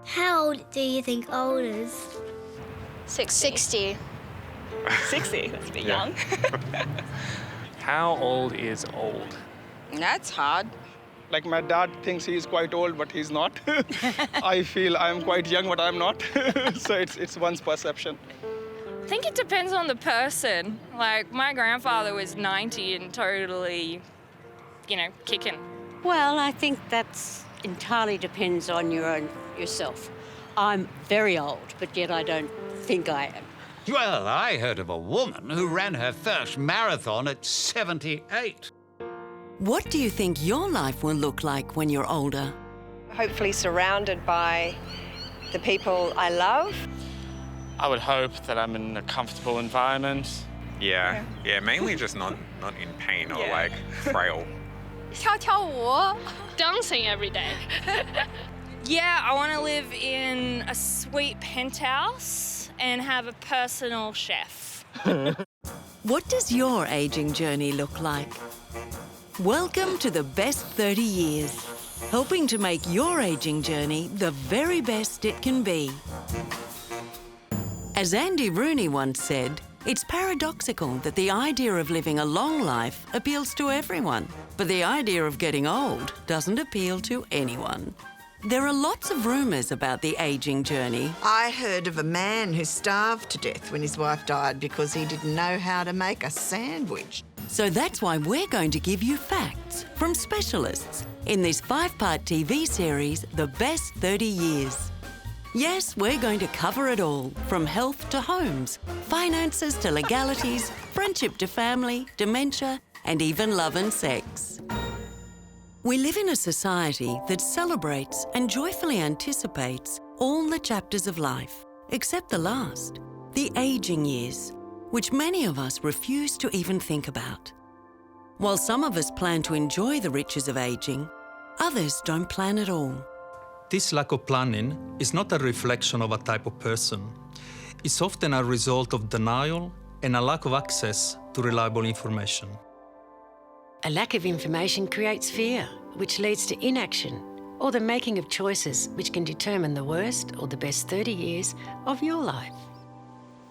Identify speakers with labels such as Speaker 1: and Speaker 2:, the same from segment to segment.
Speaker 1: How old do you think old is?
Speaker 2: 60.
Speaker 3: 60? That's a bit
Speaker 4: Yeah.
Speaker 3: young.
Speaker 4: How old is old?
Speaker 2: That's hard.
Speaker 5: Like my dad thinks he's quite old, but he's not. I feel I'm quite young, but I'm not. So it's one's perception.
Speaker 6: I think it depends on the person. Like, my grandfather was 90 and totally, kicking.
Speaker 7: Well, I think that's entirely depends on yourself. I'm very old, but yet I don't think I am.
Speaker 8: Well, I heard of a woman who ran her first marathon at 78.
Speaker 9: What do you think your life will look like when you're older?
Speaker 2: Hopefully surrounded by the people I love.
Speaker 4: I would hope that I'm in a comfortable environment.
Speaker 10: Yeah, mainly just not in pain or
Speaker 3: Yeah.
Speaker 10: like frail.
Speaker 2: 跳跳舞.
Speaker 6: Dancing every day. Yeah, I want to live in a sweet penthouse and have a personal chef.
Speaker 9: What does your aging journey look like? Welcome to the best 30 years, helping to make your aging journey the very best it can be. As Andy Rooney once said, it's paradoxical that the idea of living a long life appeals to everyone, but the idea of getting old doesn't appeal to anyone. There are lots of rumours about the aging journey.
Speaker 11: I heard of a man who starved to death when his wife died because he didn't know how to make a sandwich.
Speaker 9: So that's why we're going to give you facts from specialists in this 5-part TV series, The Best 30 Years. Yes, we're going to cover it all, from health to homes, finances to legalities, friendship to family, dementia, and even love and sex. We live in a society that celebrates and joyfully anticipates all the chapters of life, except the last, the aging years, which many of us refuse to even think about. While some of us plan to enjoy the riches of aging, others don't plan at all.
Speaker 12: This lack of planning is not a reflection of a type of person. It's often a result of denial and a lack of access to reliable information.
Speaker 7: A lack of information creates fear, which leads to inaction or the making of choices which can determine the worst or the best 30 years of your life.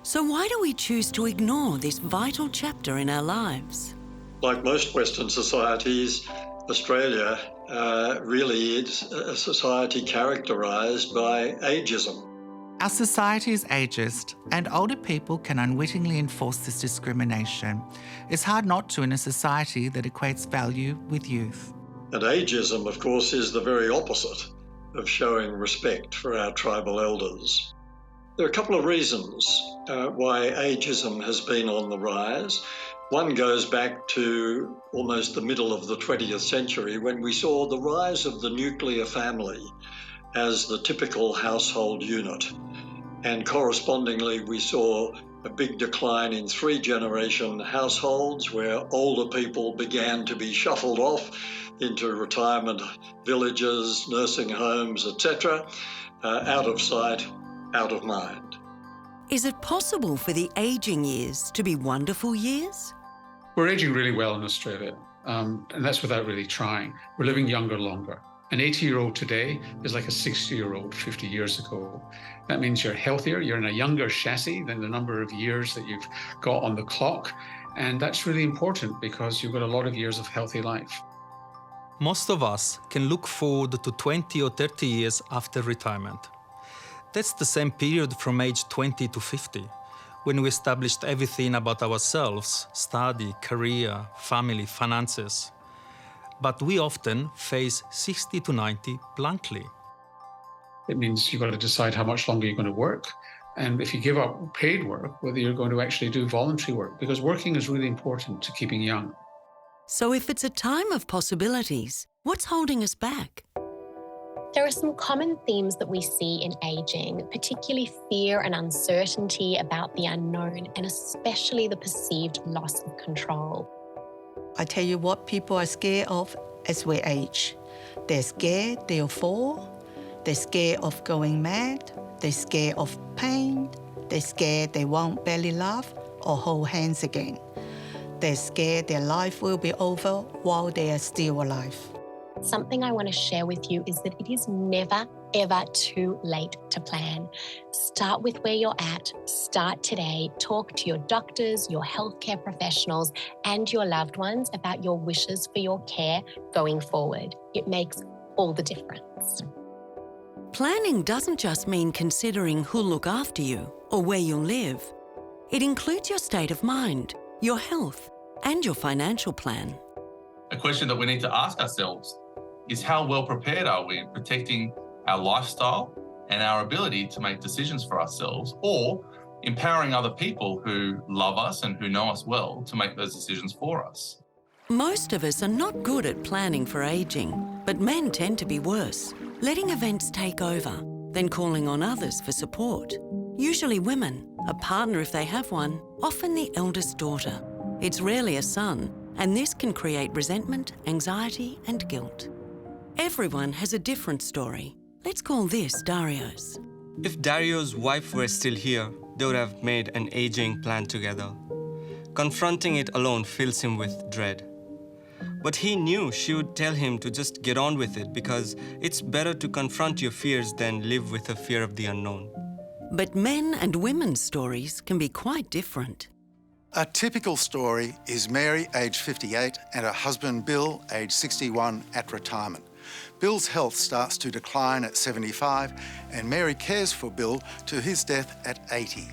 Speaker 9: So why do we choose to ignore this vital chapter in our lives?
Speaker 13: Like most Western societies, Australia really is a society characterised by ageism.
Speaker 14: Our society is ageist, and older people can unwittingly enforce this discrimination. It's hard not to in a society that equates value with youth.
Speaker 13: And ageism, of course, is the very opposite of showing respect for our tribal elders. There are a couple of reasons why ageism has been on the rise. One goes back to almost the middle of the 20th century when we saw the rise of the nuclear family as the typical household unit. And correspondingly, we saw a big decline in 3-generation households where older people began to be shuffled off into retirement villages, nursing homes, etc., out of sight, out of mind.
Speaker 9: Is it possible for the aging years to be wonderful years?
Speaker 15: We're aging really well in Australia, and that's without really trying. We're living younger longer. An 80-year-old today is like a 60-year-old 50 years ago. That means you're healthier, you're in a younger chassis than the number of years that you've got on the clock, and that's really important because you've got a lot of years of healthy life.
Speaker 12: Most of us can look forward to 20 or 30 years after retirement. That's the same period from age 20 to 50, when we established everything about ourselves, study, career, family, finances. But we often face 60 to 90 blankly.
Speaker 15: It means you've got to decide how much longer you're going to work. And if you give up paid work, whether you're going to actually do voluntary work, because working is really important to keeping young.
Speaker 9: So if it's a time of possibilities, what's holding us back?
Speaker 16: There are some common themes that we see in ageing, particularly fear and uncertainty about the unknown, and especially the perceived loss of control.
Speaker 11: I tell you what people are scared of as we age. They're scared they'll fall. They're scared of going mad. They're scared of pain. They're scared they won't belly laugh or hold hands again. They're scared their life will be over while they are still alive.
Speaker 16: something I want to share with you is that it is never, ever too late to plan. Start with where you're at. Start today. Talk to your doctors, your healthcare professionals, and your loved ones about your wishes for your care going forward. It makes all the difference.
Speaker 9: Planning doesn't just mean considering who'll look after you or where you'll live. It includes your state of mind, your health, and your financial plan.
Speaker 17: A question that we need to ask ourselves is how well prepared are we in protecting our lifestyle and our ability to make decisions for ourselves, or empowering other people who love us and who know us well to make those decisions for us.
Speaker 9: Most of us are not good at planning for ageing, but men tend to be worse, letting events take over, then calling on others for support. Usually women, a partner if they have one, often the eldest daughter. It's rarely a son, and this can create resentment, anxiety, and guilt. Everyone has a different story. Let's call this Dario's.
Speaker 18: If Dario's wife were still here, they would have made an aging plan together. Confronting it alone fills him with dread. But he knew she would tell him to just get on with it because it's better to confront your fears than live with a fear of the unknown.
Speaker 9: But men and women's stories can be quite different.
Speaker 19: A typical story is Mary, aged 58, and her husband, Bill, aged 61, at retirement. Bill's health starts to decline at 75, and Mary cares for Bill to his death at 80.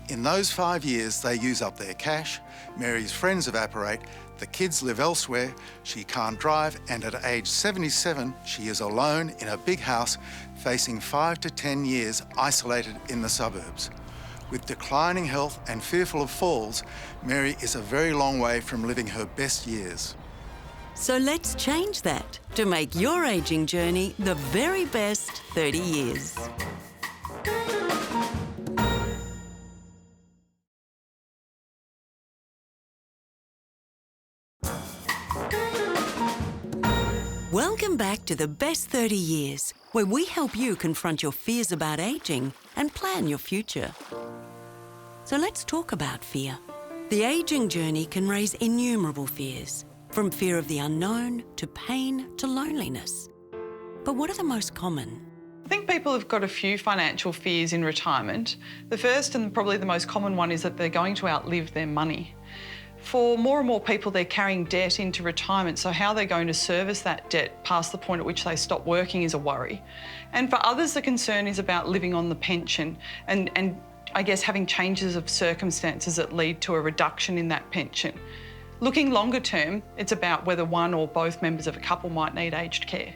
Speaker 19: In those 5 years, they use up their cash, Mary's friends evaporate, the kids live elsewhere, she can't drive, and at age 77, she is alone in a big house, facing 5 to 10 years isolated in the suburbs. With declining health and fearful of falls, Mary is a very long way from living her best years.
Speaker 9: So let's change that to make your ageing journey the very best 30 years. Welcome back to the best 30 years, where we help you confront your fears about aging and plan your future. So let's talk about fear. The aging journey can raise innumerable fears, from fear of the unknown to pain to loneliness. But what are the most common?
Speaker 20: I think people have got a few financial fears in retirement. The first and probably the most common one is that they're going to outlive their money. For more and more people, they're carrying debt into retirement, so how they're going to service that debt past the point at which they stop working is a worry. And for others, the concern is about living on the pension and I guess having changes of circumstances that lead to a reduction in that pension. Looking longer term, it's about whether one or both members of a couple might need aged care.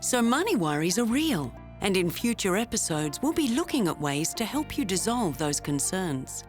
Speaker 9: So money worries are real, and in future episodes, we'll be looking at ways to help you dissolve those concerns.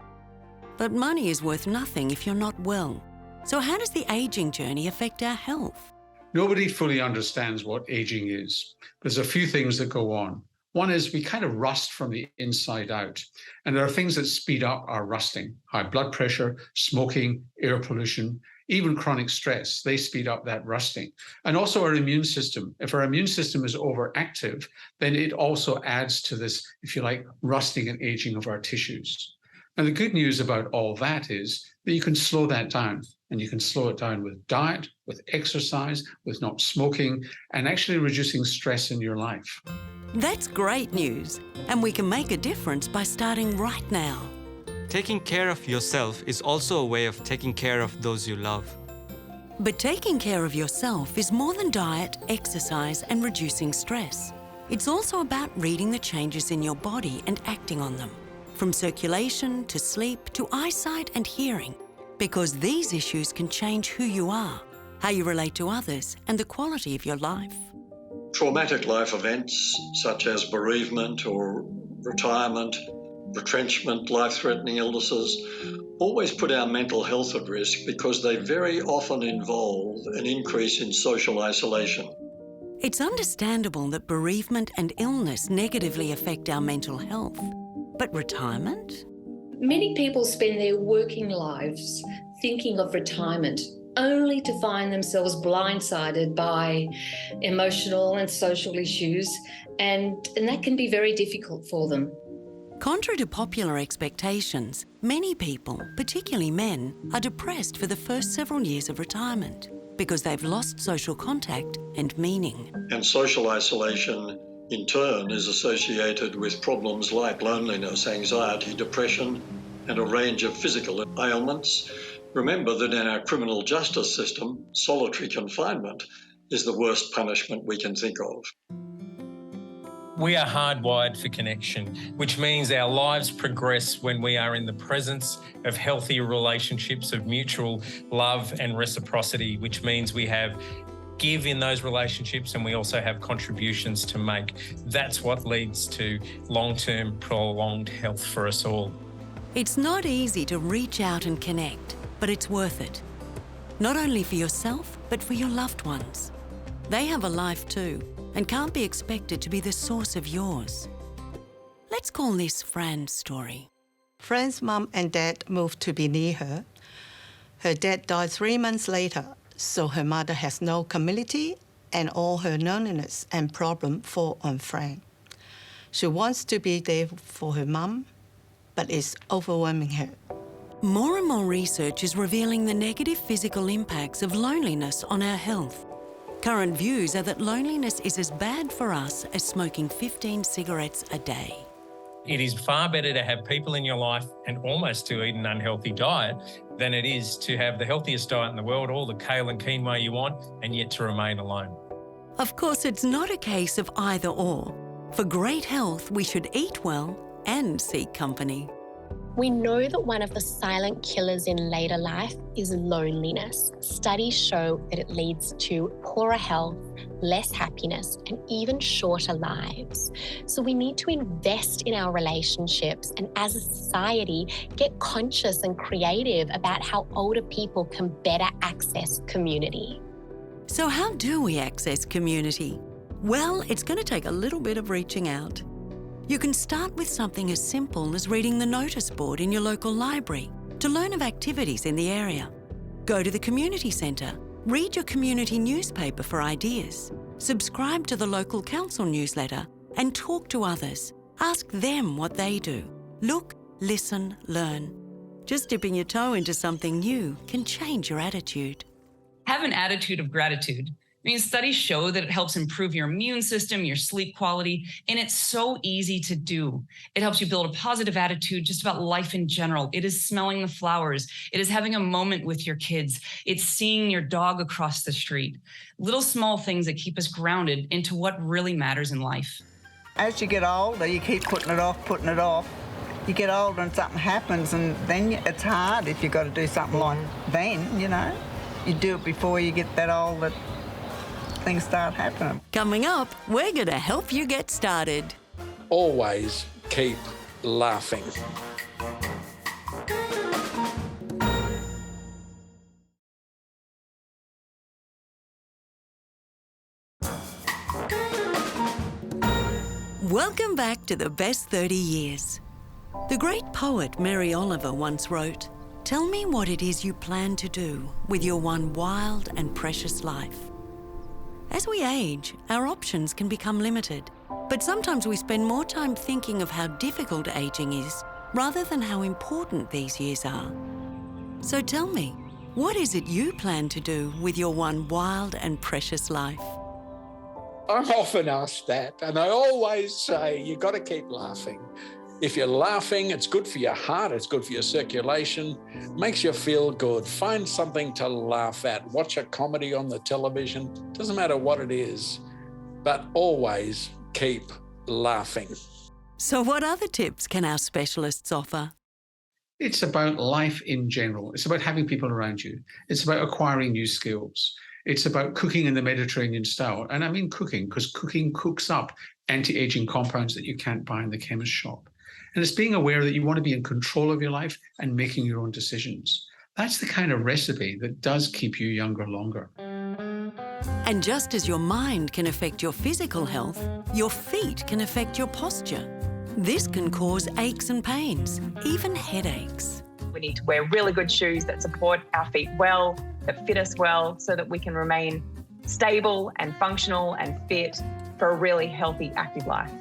Speaker 9: But money is worth nothing if you're not well. So how does the aging journey affect our health?
Speaker 15: Nobody fully understands what aging is. There's a few things that go on. One is we kind of rust from the inside out. And there are things that speed up our rusting. High blood pressure, smoking, air pollution, even chronic stress, they speed up that rusting. And also our immune system. If our immune system is overactive, then it also adds to this, if you like, rusting and aging of our tissues. And the good news about all that is that you can slow that down, and you can slow it down with diet, with exercise, with not smoking, and actually reducing stress in your life.
Speaker 9: That's great news, and we can make a difference by starting right now.
Speaker 18: Taking care of yourself is also a way of taking care of those you love.
Speaker 9: But taking care of yourself is more than diet, exercise, and reducing stress. It's also about reading the changes in your body and acting on them. From circulation to sleep to eyesight and hearing, because these issues can change who you are, how you relate to others, and the quality of your life.
Speaker 13: Traumatic life events such as bereavement or retirement, retrenchment, life-threatening illnesses always put our mental health at risk because they very often involve an increase in social isolation.
Speaker 9: It's understandable that bereavement and illness negatively affect our mental health. But retirement?
Speaker 21: Many people spend their working lives thinking of retirement only to find themselves blindsided by emotional and social issues, and that can be very difficult for them.
Speaker 9: Contrary to popular expectations, many people, particularly men, are depressed for the first several years of retirement. because they've lost social contact and meaning.
Speaker 13: And social isolation, in turn, is associated with problems like loneliness, anxiety, depression, and a range of physical ailments. Remember that in our criminal justice system, solitary confinement is the worst punishment we can think of.
Speaker 1: We are hardwired for connection, which means our lives progress when we are in the presence of healthy relationships of mutual love and reciprocity, which means we have give in those relationships and we also have contributions to make. That's what leads to long-term, prolonged health for us all.
Speaker 9: It's not easy to reach out and connect, but it's worth it. Not only for yourself, but for your loved ones. They have a life too, and can't be expected to be the source of yours. Let's call this Fran's story.
Speaker 11: Fran's mum and dad moved to be near her. Her dad died 3 months later, so her mother has no community and all her loneliness and problem fall on Fran. She wants to be there for her mum, but it's overwhelming her.
Speaker 9: More and more research is revealing the negative physical impacts of loneliness on our health. Current views are that loneliness is as bad for us as smoking 15 cigarettes a day.
Speaker 1: It is far better to have people in your life and almost to eat an unhealthy diet than it is to have the healthiest diet in the world, all the kale and quinoa you want, and yet to remain alone.
Speaker 9: Of course, it's not a case of either or. For great health, we should eat well and seek company.
Speaker 16: We know that one of the silent killers in later life is loneliness. Studies show that it leads to poorer health, less happiness, and even shorter lives. So we need to invest in our relationships and as a society, get conscious and creative about how older people can better access community.
Speaker 9: So how do we access community? Well, it's going to take a little bit of reaching out. You can start with something as simple as reading the notice board in your local library to learn of activities in the area. Go to the community centre, read your community newspaper for ideas, subscribe to the local council newsletter and talk to others. Ask them what they do. Look, listen, learn. Just dipping your toe into something new can change your attitude.
Speaker 22: Have an attitude of gratitude. I mean, studies show that it helps improve your immune system, your sleep quality, and it's so easy to do. It helps you build a positive attitude just about life in general. It is smelling the flowers. It is having a moment with your kids. It's seeing your dog across the street. Little small things that keep us grounded into what really matters in life.
Speaker 23: As you get older, you keep putting it off, putting it off. You get older and something happens, and then it's hard if you've got to do something like then, you know. You do it before you get that old that things start happening.
Speaker 9: Coming up, we're going to help you get started.
Speaker 24: Always keep laughing.
Speaker 9: Welcome back to the best 30 years. The great poet Mary Oliver once wrote, "Tell me what it is you plan to do with your one wild and precious life." As we age, our options can become limited, but sometimes we spend more time thinking of how difficult aging is rather than how important these years are. So tell me, what is it you plan to do with your one wild and precious life?
Speaker 24: I'm often asked that, and I always say, you've got to keep laughing. If you're laughing, it's good for your heart, it's good for your circulation, makes you feel good. Find something to laugh at. Watch a comedy on the television. Doesn't matter what it is, but always keep laughing.
Speaker 9: So what other tips can our specialists offer?
Speaker 15: It's about life in general. It's about having people around you. It's about acquiring new skills. It's about cooking in the Mediterranean style. And I mean cooking, because cooking cooks up anti-aging compounds that you can't buy in the chemist shop. And it's being aware that you want to be in control of your life and making your own decisions. That's the kind of recipe that does keep you younger longer.
Speaker 9: And just as your mind can affect your physical health, your feet can affect your posture. This can cause aches and pains, even headaches.
Speaker 25: We need to wear really good shoes that support our feet well, that fit us well, so that we can remain stable and functional and fit for a really healthy, active life.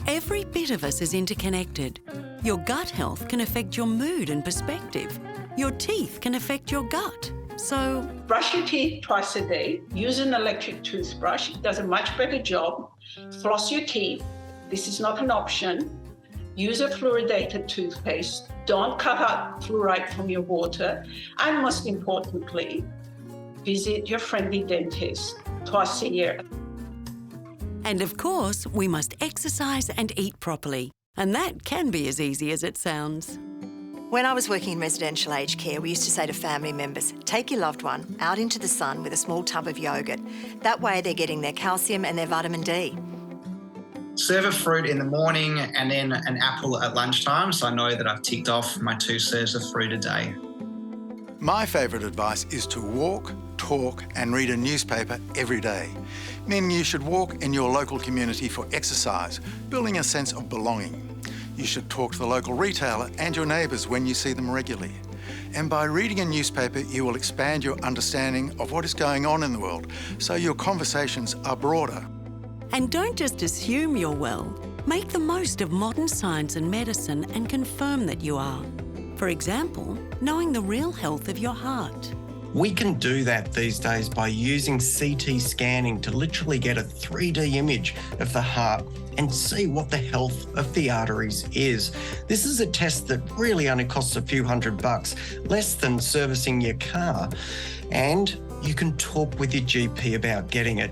Speaker 9: Every bit of us is interconnected. Your gut health can affect your mood and perspective. Your teeth can affect your gut. So
Speaker 3: brush your teeth twice a day. Use an electric toothbrush. It does a much better job. Floss your teeth. This is not an option. Use a fluoridated toothpaste. Don't cut out fluoride from your water. And most importantly, visit your friendly dentist twice a year.
Speaker 9: And of course, we must exercise and eat properly. And that can be as easy as it sounds.
Speaker 2: When I was working in residential aged care, we used to say to family members, take your loved one out into the sun with a small tub of yoghurt. That way they're getting their calcium and their vitamin D.
Speaker 4: Serve a fruit in the morning and then an apple at lunchtime, so I know that I've ticked off my 2 serves of fruit a day.
Speaker 19: My favourite advice is to walk, talk and read a newspaper every day, meaning you should walk in your local community for exercise, building a sense of belonging. You should talk to the local retailer and your neighbours when you see them regularly. And by reading a newspaper, you will expand your understanding of what is going on in the world, so your conversations are broader.
Speaker 9: And don't just assume you're well. Make the most of modern science and medicine and confirm that you are. For example, knowing the real health of your heart.
Speaker 5: We can do that these days by using CT scanning to literally get a 3D image of the heart and see what the health of the arteries is. This is a test that really only costs a few $100, less than servicing your car. And you can talk with your GP about getting it.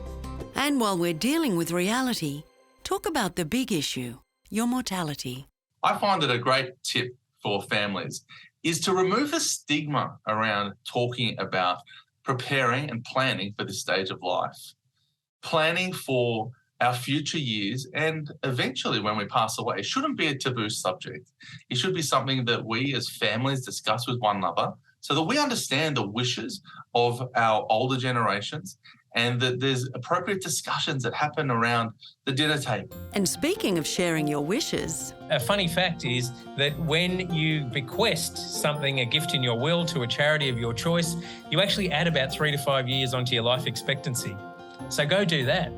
Speaker 9: And while we're dealing with reality, talk about the big issue, your mortality.
Speaker 17: I find that a great tip for families is to remove the stigma around talking about preparing and planning for this stage of life. Planning for our future years and eventually when we pass away, it shouldn't be a taboo subject. It should be something that we as families discuss with one another so that we understand the wishes of our older generations and that there's appropriate discussions that happen around the dinner table.
Speaker 9: And speaking of sharing your wishes...
Speaker 1: A funny fact is that when you bequest something, a gift in your will to a charity of your choice, you actually add about 3 to 5 years onto your life expectancy. So go do that.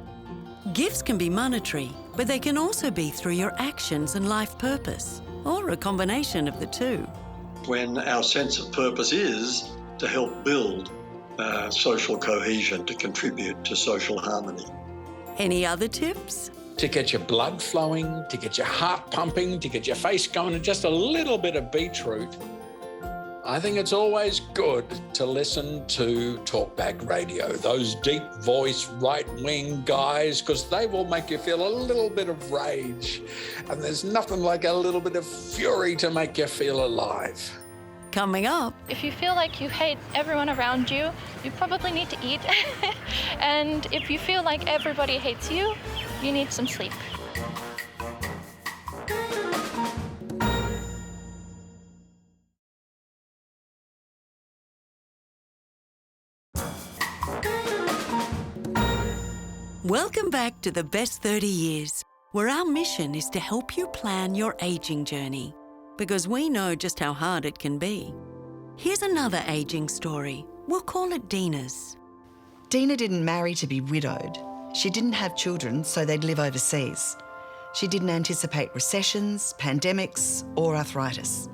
Speaker 9: Gifts can be monetary, but they can also be through your actions and life purpose, or a combination of the two.
Speaker 13: When our sense of purpose is to help build social cohesion, to contribute to social harmony.
Speaker 9: Any other tips?
Speaker 24: To get your blood flowing, to get your heart pumping, to get your face going, and just a little bit of beetroot. I think it's always good to listen to talkback radio, those deep voice right-wing guys, because they will make you feel a little bit of rage. And there's nothing like a little bit of fury to make you feel alive.
Speaker 9: Coming up.
Speaker 8: If you feel like you hate everyone around you, you probably need to eat. And if you feel like everybody hates you, you need some sleep.
Speaker 9: Welcome back to The Best 30 Years, where our mission is to help you plan your ageing journey, because we know just how hard it can be. Here's another ageing story. We'll call it Dina's.
Speaker 10: Dina didn't marry to be widowed. She didn't have children, so they'd live overseas. She didn't anticipate recessions, pandemics, or arthritis.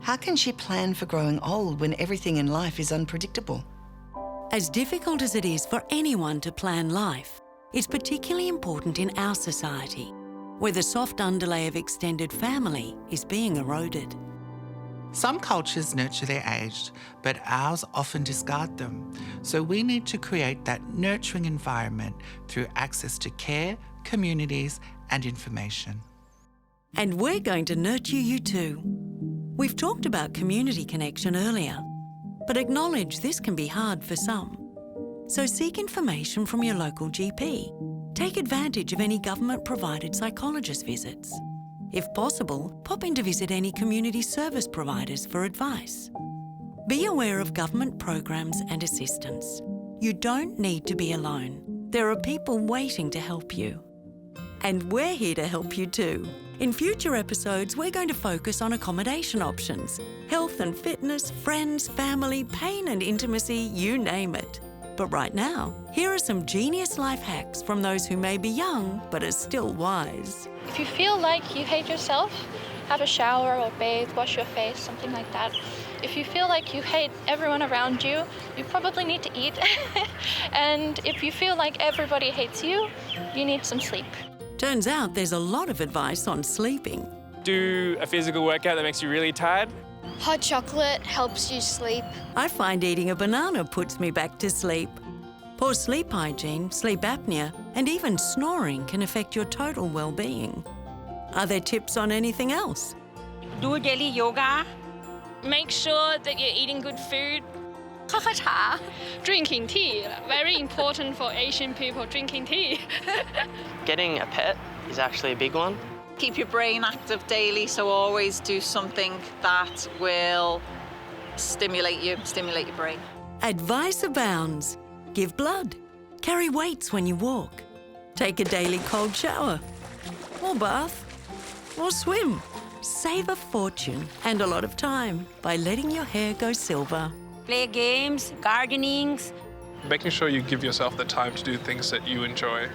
Speaker 10: How can she plan for growing old when everything in life is unpredictable?
Speaker 9: As difficult as it is for anyone to plan life, it's particularly important in our society, where the soft underlay of extended family is being eroded.
Speaker 14: Some cultures nurture their aged, but ours often discard them. So we need to create that nurturing environment through access to care, communities, and information.
Speaker 9: And we're going to nurture you too. We've talked about community connection earlier, but acknowledge this can be hard for some. So seek information from your local GP. Take advantage of any government-provided psychologist visits. If possible, pop in to visit any community service providers for advice. Be aware of government programs and assistance. You don't need to be alone. There are people waiting to help you. And we're here to help you too. In future episodes, we're going to focus on accommodation options, health and fitness, friends, family, pain and intimacy, you name it. But right now, here are some genius life hacks from those who may be young but are still wise.
Speaker 8: If you feel like you hate yourself, have a shower or bathe, wash your face, something like that. If you feel like you hate everyone around you, you probably need to eat. And if you feel like everybody hates you, you need some sleep.
Speaker 9: Turns out there's a lot of advice on sleeping.
Speaker 6: Do a physical workout that makes you really tired.
Speaker 7: Hot chocolate helps you sleep.
Speaker 9: I find eating a banana puts me back to sleep. Poor sleep hygiene, sleep apnea, and even snoring can affect your total well-being. Are there tips on anything else?
Speaker 12: Do daily yoga.
Speaker 7: Make sure that you're eating good food. Drinking tea, very important for Asian people, drinking tea.
Speaker 18: Getting a pet is actually a big one.
Speaker 20: Keep your brain active daily, so always do something that will stimulate your brain.
Speaker 9: Advice abounds. Give blood. Carry weights when you walk. Take a daily cold shower. Or bath. Or swim. Save a fortune and a lot of time by letting your hair go silver.
Speaker 12: Play games, gardening.
Speaker 6: Making sure you give yourself the time to do things that you enjoy.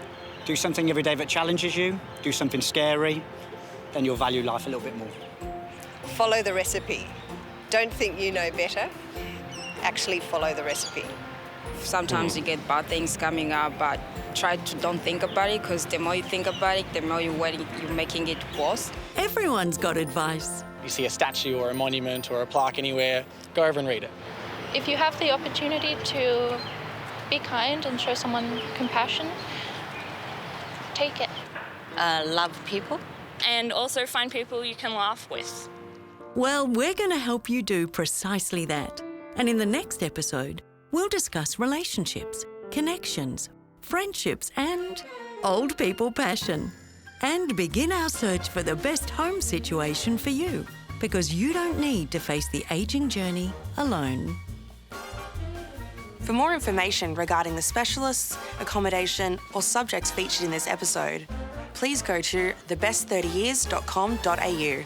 Speaker 26: Do something every day that challenges you. Do something scary. Then you'll value life a little bit more.
Speaker 27: Follow the recipe. Don't think you know better. Actually follow the recipe.
Speaker 28: Sometimes you get bad things coming up, but try to don't think about it, because the more you think about it, the more you're making it worse.
Speaker 9: Everyone's got advice.
Speaker 26: You see a statue or a monument or a plaque anywhere, go over and read it.
Speaker 8: If you have the opportunity to be kind and show someone compassion, take it.
Speaker 27: Love people.
Speaker 7: And also find people you can laugh with.
Speaker 9: Well, we're going to help you do precisely that. And in the next episode, we'll discuss relationships, connections, friendships, and old people passion. And begin our search for the best home situation for you, because you don't need to face the aging journey alone.
Speaker 29: For more information regarding the specialists, accommodation, or subjects featured in this episode, please go to thebest30years.com.au.